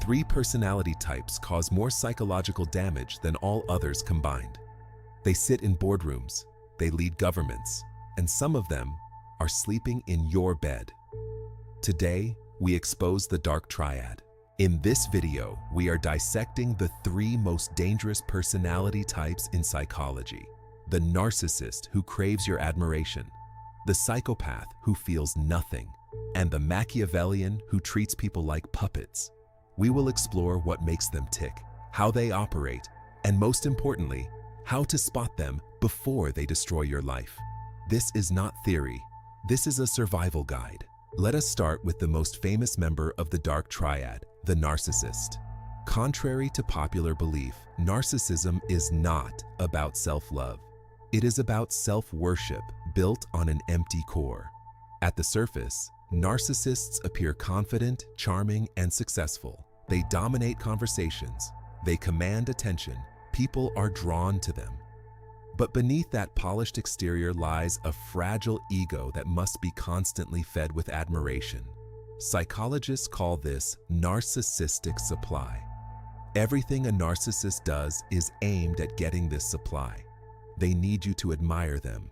three personality types cause more psychological damage than all others combined. They sit in boardrooms, they lead governments, and some of them are sleeping in your bed. Today, we expose the dark triad. In this video, we are dissecting the three most dangerous personality types in psychology. The narcissist who craves your admiration, the psychopath who feels nothing, and the Machiavellian who treats people like puppets. We will explore what makes them tick, how they operate, and most importantly, how to spot them before they destroy your life. This is not theory. This is a survival guide. Let us start with the most famous member of the dark triad, the narcissist. Contrary to popular belief, narcissism is not about self-love. It is about self-worship built on an empty core. At the surface, narcissists appear confident, charming, and successful. They dominate conversations. They command attention. People are drawn to them. But beneath that polished exterior lies a fragile ego that must be constantly fed with admiration. Psychologists call this narcissistic supply. Everything a narcissist does is aimed at getting this supply. They need you to admire them.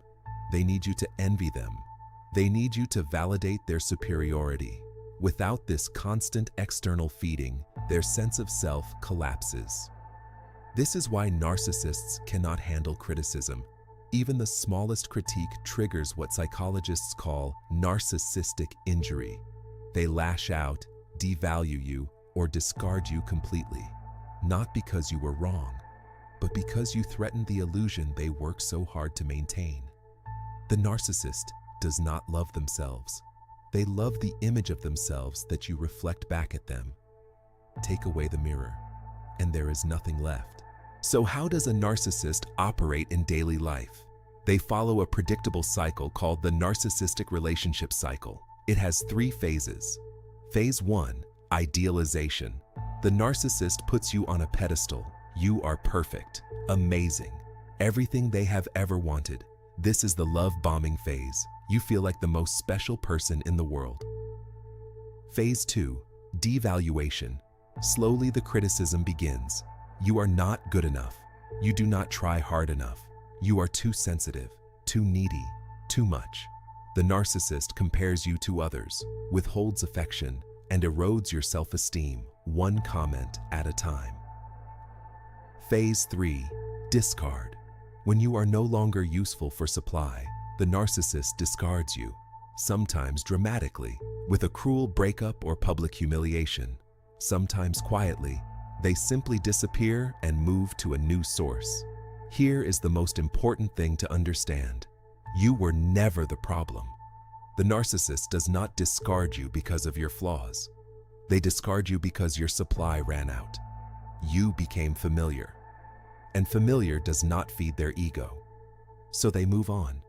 They need you to envy them. They need you to validate their superiority. Without this constant external feeding, their sense of self collapses. This is why narcissists cannot handle criticism. Even the smallest critique triggers what psychologists call narcissistic injury. They lash out, devalue you, or discard you completely. Not because you were wrong, but because you threatened the illusion they work so hard to maintain. The narcissist does not love themselves. They love the image of themselves that you reflect back at them. Take away the mirror, and there is nothing left. So how does a narcissist operate in daily life? They follow a predictable cycle called the narcissistic relationship cycle. It has three phases. Phase 1, idealization. The narcissist puts you on a pedestal. You are perfect, amazing, everything they have ever wanted. This is the love bombing phase. You feel like the most special person in the world. Phase 2, devaluation. Slowly the criticism begins. You are not good enough. You do not try hard enough. You are too sensitive, too needy, too much. The narcissist compares you to others, withholds affection, and erodes your self-esteem, one comment at a time. Phase 3, discard. When you are no longer useful for supply, the narcissist discards you, sometimes dramatically, with a cruel breakup or public humiliation. Sometimes quietly, they simply disappear and move to a new source. Here is the most important thing to understand. You were never the problem. The narcissist does not discard you because of your flaws. They discard you because your supply ran out. You became familiar. And familiar does not feed their ego. So they move on,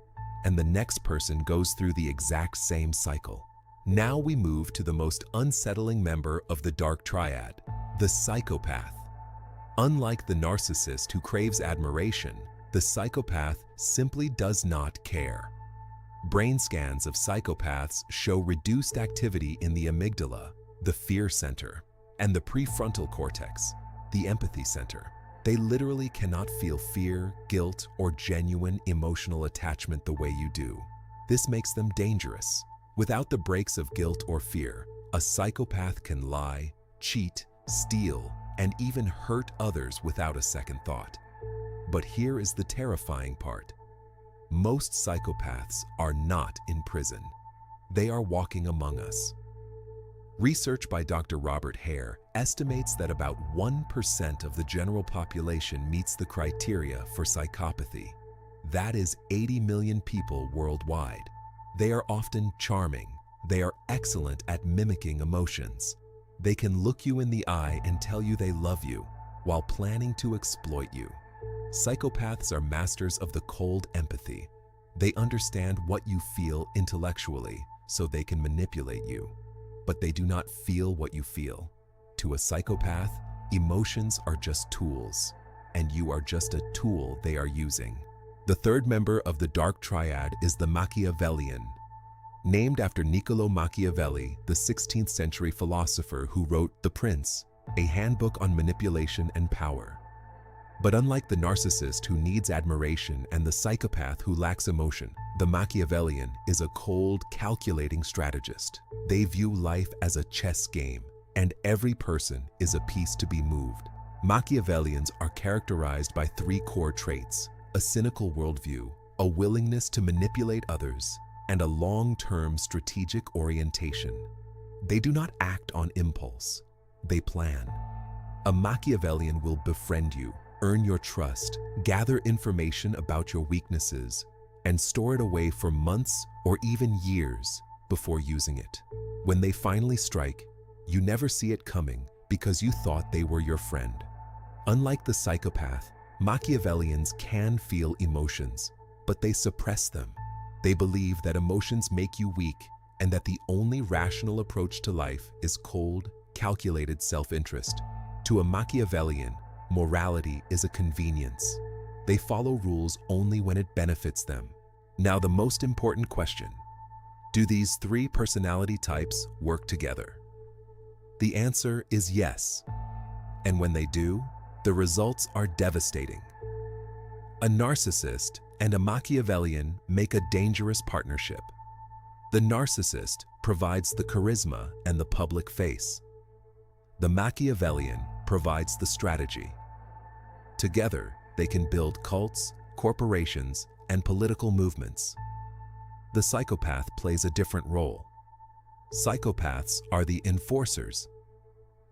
and the next person goes through the exact same cycle. Now we move to the most unsettling member of the dark triad, the psychopath. Unlike the narcissist who craves admiration, the psychopath simply does not care. Brain scans of psychopaths show reduced activity in the amygdala, the fear center, and the prefrontal cortex, the empathy center. They literally cannot feel fear, guilt, or genuine emotional attachment the way you do. This makes them dangerous. Without the brakes of guilt or fear, a psychopath can lie, cheat, steal, and even hurt others without a second thought. But here is the terrifying part. Most psychopaths are not in prison. They are walking among us. Research by Dr. Robert Hare estimates that about 1% of the general population meets the criteria for psychopathy. That is 80 million people worldwide. They are often charming. They are excellent at mimicking emotions. They can look you in the eye and tell you they love you while planning to exploit you. Psychopaths are masters of the cold empathy. They understand what you feel intellectually so they can manipulate you. But they do not feel what you feel. To a psychopath, emotions are just tools, and you are just a tool they are using. The third member of the dark triad is the Machiavellian. Named after Niccolo Machiavelli, the 16th century philosopher who wrote The Prince, a handbook on manipulation and power. But unlike the narcissist who needs admiration and the psychopath who lacks emotion, the Machiavellian is a cold, calculating strategist. They view life as a chess game, and every person is a piece to be moved. Machiavellians are characterized by three core traits: a cynical worldview, a willingness to manipulate others, and a long-term strategic orientation. They do not act on impulse, they plan. A Machiavellian will befriend you, earn your trust, gather information about your weaknesses, and store it away for months or even years before using it. When they finally strike, you never see it coming because you thought they were your friend. Unlike the psychopath, Machiavellians can feel emotions, but they suppress them. They believe that emotions make you weak and that the only rational approach to life is cold, calculated self-interest. To a Machiavellian, morality is a convenience. They follow rules only when it benefits them. Now, the most important question: do these three personality types work together? The answer is yes. And when they do, the results are devastating. A narcissist and a Machiavellian make a dangerous partnership. The narcissist provides the charisma and the public face. The Machiavellian provides the strategy. Together, they can build cults, corporations, and political movements. The psychopath plays a different role. Psychopaths are the enforcers.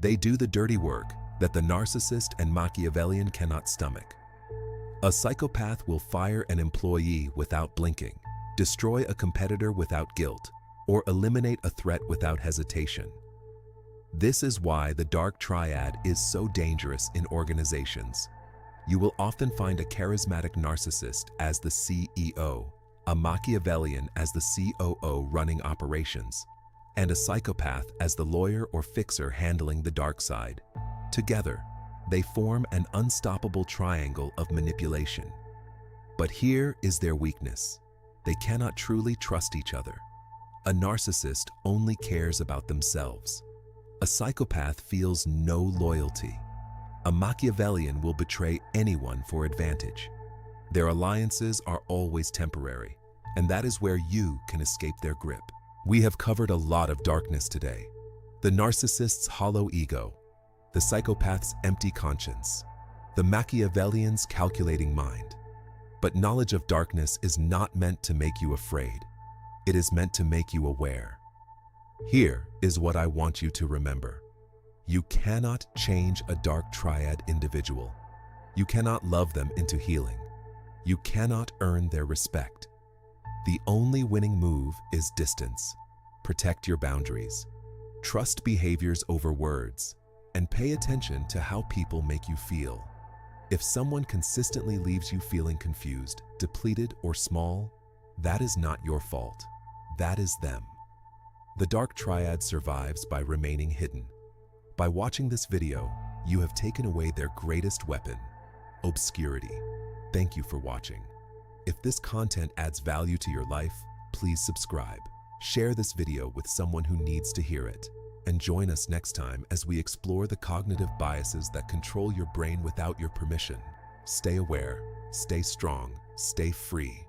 They do the dirty work that the narcissist and Machiavellian cannot stomach. A psychopath will fire an employee without blinking, destroy a competitor without guilt, or eliminate a threat without hesitation. This is why the dark triad is so dangerous in organizations. You will often find a charismatic narcissist as the CEO, a Machiavellian as the COO running operations, and a psychopath as the lawyer or fixer handling the dark side. Together, they form an unstoppable triangle of manipulation. But here is their weakness: they cannot truly trust each other. A narcissist only cares about themselves. A psychopath feels no loyalty. A Machiavellian will betray anyone for advantage. Their alliances are always temporary, and that is where you can escape their grip. We have covered a lot of darkness today: the narcissist's hollow ego, the psychopath's empty conscience, the Machiavellian's calculating mind. But knowledge of darkness is not meant to make you afraid. It is meant to make you aware. Here is what I want you to remember. You cannot change a dark triad individual. You cannot love them into healing. You cannot earn their respect. The only winning move is distance. Protect your boundaries. Trust behaviors over words, and pay attention to how people make you feel. If someone consistently leaves you feeling confused, depleted, or small, that is not your fault. That is them. The dark triad survives by remaining hidden. By watching this video, you have taken away their greatest weapon: obscurity. Thank you for watching. If this content adds value to your life, please subscribe. Share this video with someone who needs to hear it. And join us next time as we explore the cognitive biases that control your brain without your permission. Stay aware, stay strong, stay free.